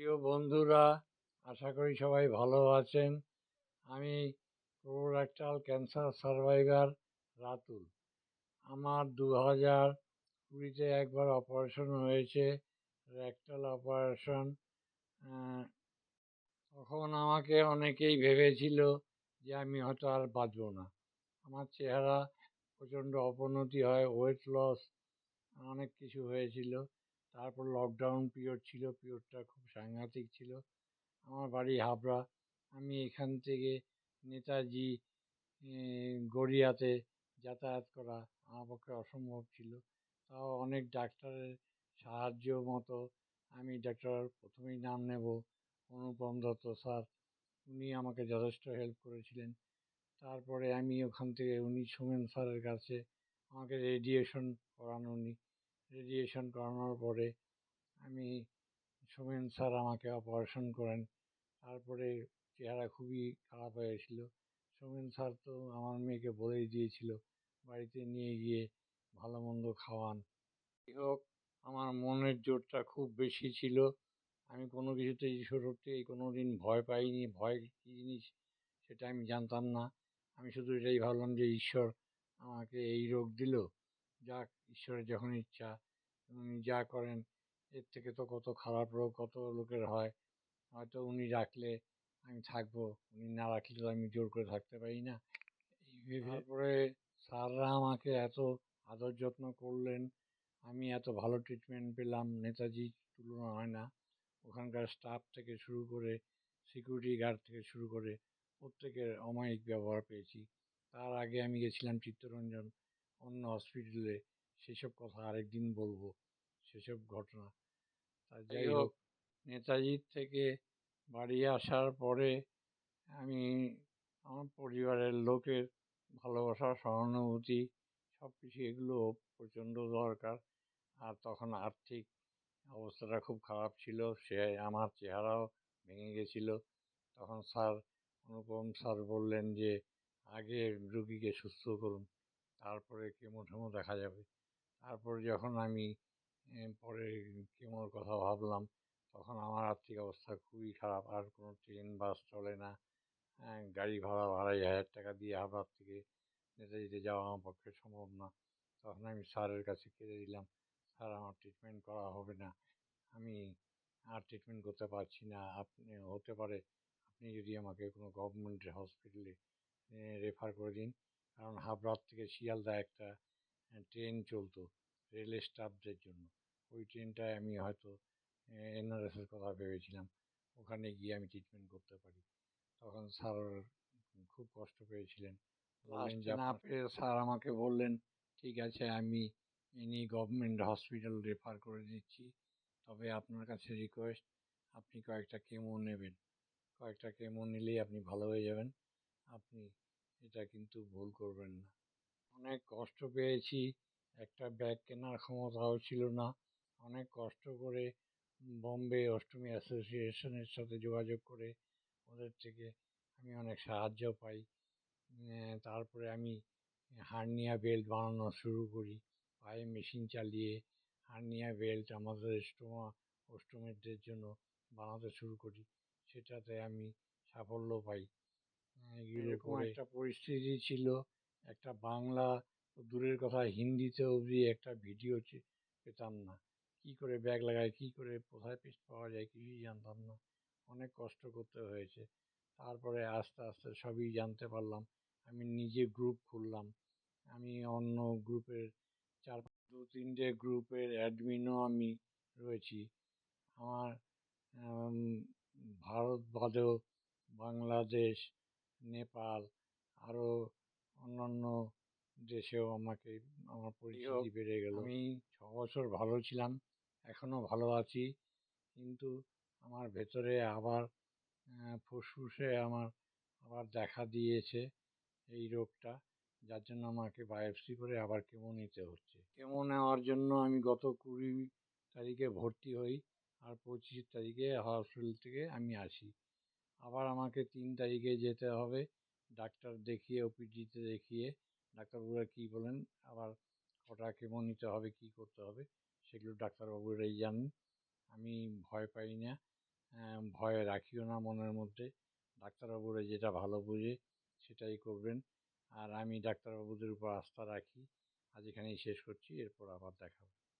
প্রিয় বন্ধুরা, আশা করি সবাই ভালো আছেন। আমি কোলোরেক্টাল ক্যান্সার সার্ভাইভার রাতুল। আমার 2020-তে একবার অপারেশন হয়েছে, রেকটাল অপারেশন। তখন আমাকে অনেকেই ভেবেছিল যে আমি হয়তো আর বাঁচব না। আমার চেহারা প্রচণ্ড অবনতি হয়, ওয়েট লস, অনেক কিছু হয়েছিল। তারপর লকডাউন পিরিয়ড ছিল, পিরিয়ডটা খুব সাংঘাতিক ছিল। আমার বাড়ি হাবড়া। আমি এখান থেকে নেতাজি গড়িয়াতে যাতায়াত করা আমার পক্ষে অসম্ভব ছিল। তাও অনেক ডাক্তারের সাহায্য মতো আমি প্রথমেই নাম নেব অনুপম দত্ত স্যার। উনি আমাকে যথেষ্ট হেল্প করেছিলেন। তারপরে আমি ওখান থেকে সোমেন স্যারের কাছে আমাকে রেডিয়েশন করানোর পরে আমি সোমেন স্যার আমাকে অপারেশন করেন। তারপরে চেহারা খুবই খারাপ হয়েছিল। সোমেন স্যার তো আমার মেয়েকে বলেই দিয়েছিল বাড়িতে নিয়ে গিয়ে ভালো মন্দ খাওয়ান। যাই হোক, আমার মনের জোরটা খুব বেশি ছিল। আমি কোনো কিছুতেই ছোটোতেই কোনো দিন ভয় পাইনি। ভয় কী জিনিস সেটা আমি জানতাম না। আমি শুধু এটাই ভাবলাম যে ঈশ্বর আমাকে এই রোগ দিল, যাক, ঈশ্বরের যখন ইচ্ছা, উনি যা করেন, এর থেকে তো কত খারাপ রোগ কত লোকের হয়, হয়তো উনি রাখলে আমি থাকবো, উনি না রাখলে তো আমি জোর করে থাকতে পারি না। এই ভেবে তারপরে স্যাররা আমাকে এত আদর যত্ন করলেন, আমি এত ভালো ট্রিটমেন্ট পেলাম, নেতাজির তুলনা হয় না। ওখানকার স্টাফ থেকে শুরু করে, সিকিউরিটি গার্ড থেকে শুরু করে প্রত্যেকের অমায়িক ব্যবহার পেয়েছি। তার আগে আমি গেছিলাম চিত্তরঞ্জন অন্য হসপিটালে, সেসব কথা আরেকদিন বলবো, সেসব ঘটনা। তা যাই হোক, নেতাজির থেকে বাড়ি আসার পরে আমি আমার পরিবারের লোকের ভালোবাসা, সহানুভূতি, সব কিছু এগুলো প্রচণ্ড দরকার। আর তখন আর্থিক অবস্থাটা খুব খারাপ ছিল, সে আমার চেহারাও ভেঙে গেছিল। তখন অনুপম স্যার বললেন যে আগে রুগীকে সুস্থ করুন, তারপরে কেমো টেমো দেখা যাবে। তারপর যখন আমি পরে কেমোর কথা ভাবলাম, তখন আমার আর্থিক অবস্থা খুবই খারাপ। আর কোনো ট্রেন বাস চলে না, গাড়ি ভাড়া 2,500 টাকা দিয়ে হাবড়ার থেকে নেতাজিতে যাওয়া আমার পক্ষে সম্ভব না। তখন আমি স্যারের কাছে কেঁদে দিলাম, স্যার, আমার ট্রিটমেন্ট করা হবে না, আমি আর ট্রিটমেন্ট করতে পারছি না। আপনি হতে পারে আপনি যদি আমাকে কোনো গভর্নমেন্টের হসপিটালে রেফার করে দিন, কারণ হাবড়ার থেকে শিয়ালদা একটা ট্রেন চলতো রেলের স্টাফদের জন্য। ওই ট্রেনটায় আমি হয়তো এনআরএসের কথা ভেবেছিলাম, ওখানে গিয়ে আমি ট্রিটমেন্ট করতে পারি। তখন স্যার খুব কষ্ট পেয়েছিলেন, বললেন যে না পেরে স্যার আমাকে বললেন, ঠিক আছে, আমি এনি গভর্নমেন্ট হসপিটাল রেফার করে দিচ্ছি, তবে আপনার কাছে রিকোয়েস্ট, আপনি কয়েকটা কেমো নেবেন, কয়েকটা কেমো নিলেই আপনি ভালো হয়ে যাবেন, আপনি এটা কিন্তু ভুল করবেন না। অনেক কষ্ট পেয়েছি, একটা ব্যাগ কেনার ক্ষমতাও ছিল না। অনেক কষ্ট করে বম্বে অষ্টমী অ্যাসোসিয়েশনের সাথে যোগাযোগ করে ওদের থেকে আমি অনেক সাহায্য পাই। তারপরে আমি হার্নিয়া বেল্ট বানানো শুরু করি, পায়ে মেশিন চালিয়ে হার্নিয়া বেল্ট আমাদের অষ্টমীদের জন্য বানাতে শুরু করি। সেটাতে আমি সাফল্য পাই। এরকম একটা পরিস্থিতি ছিল, একটা বাংলা দূরের কথা, হিন্দিতে অবধি একটা ভিডিও পেতাম না। কি করে ব্যাগ লাগায়, কি করে কোথায় পেস্ট পাওয়া যায়, কিছুই জানতাম না। অনেক কষ্ট করতে হয়েছে। তারপরে আস্তে আস্তে সবই জানতে পারলাম। আমি নিজে গ্রুপ খুললাম। আমি অন্য গ্রুপের 2-3টে গ্রুপের অ্যাডমিনও আমি রয়েছি। আমার ভারত বাদেও বাংলাদেশ, নেপাল, আরও অন্যান্য দেশেও আমার পরিচিতি বেড়ে গেল। আমি 6 বছর ভালো ছিলাম, এখনও ভালো আছি, কিন্তু আমার ভেতরে আবার ফুসফুসে আমার আবার দেখা দিয়েছে এই রোগটা, যার জন্য আমাকে বায়োপসি করে আবার কেমো নিতে হচ্ছে। কেমো নেওয়ার জন্য আমি গত 20 তারিখে ভর্তি হই, আর 25 তারিখে হসপিটাল থেকে আমি আসি। আবার আমাকে 3 তারিখে যেতে হবে ডাক্তার দেখিয়ে, ওপিডিতে দেখিয়ে ডাক্তারবাবুরা কী বলেন, আবার কটা কেমো নিতে হবে, কী করতে হবে, সেগুলো ডাক্তারবাবুরাই জানেন। আমি ভয় পাই না, ভয় রাখিও না মনের মধ্যে। ডাক্তারবাবুরা যেটা ভালো বোঝে সেটাই করবেন। আর আমি ডাক্তারবাবুদের উপর আস্থা রাখি। আজ এখানেই শেষ করছি, এরপর আবার দেখা হবে।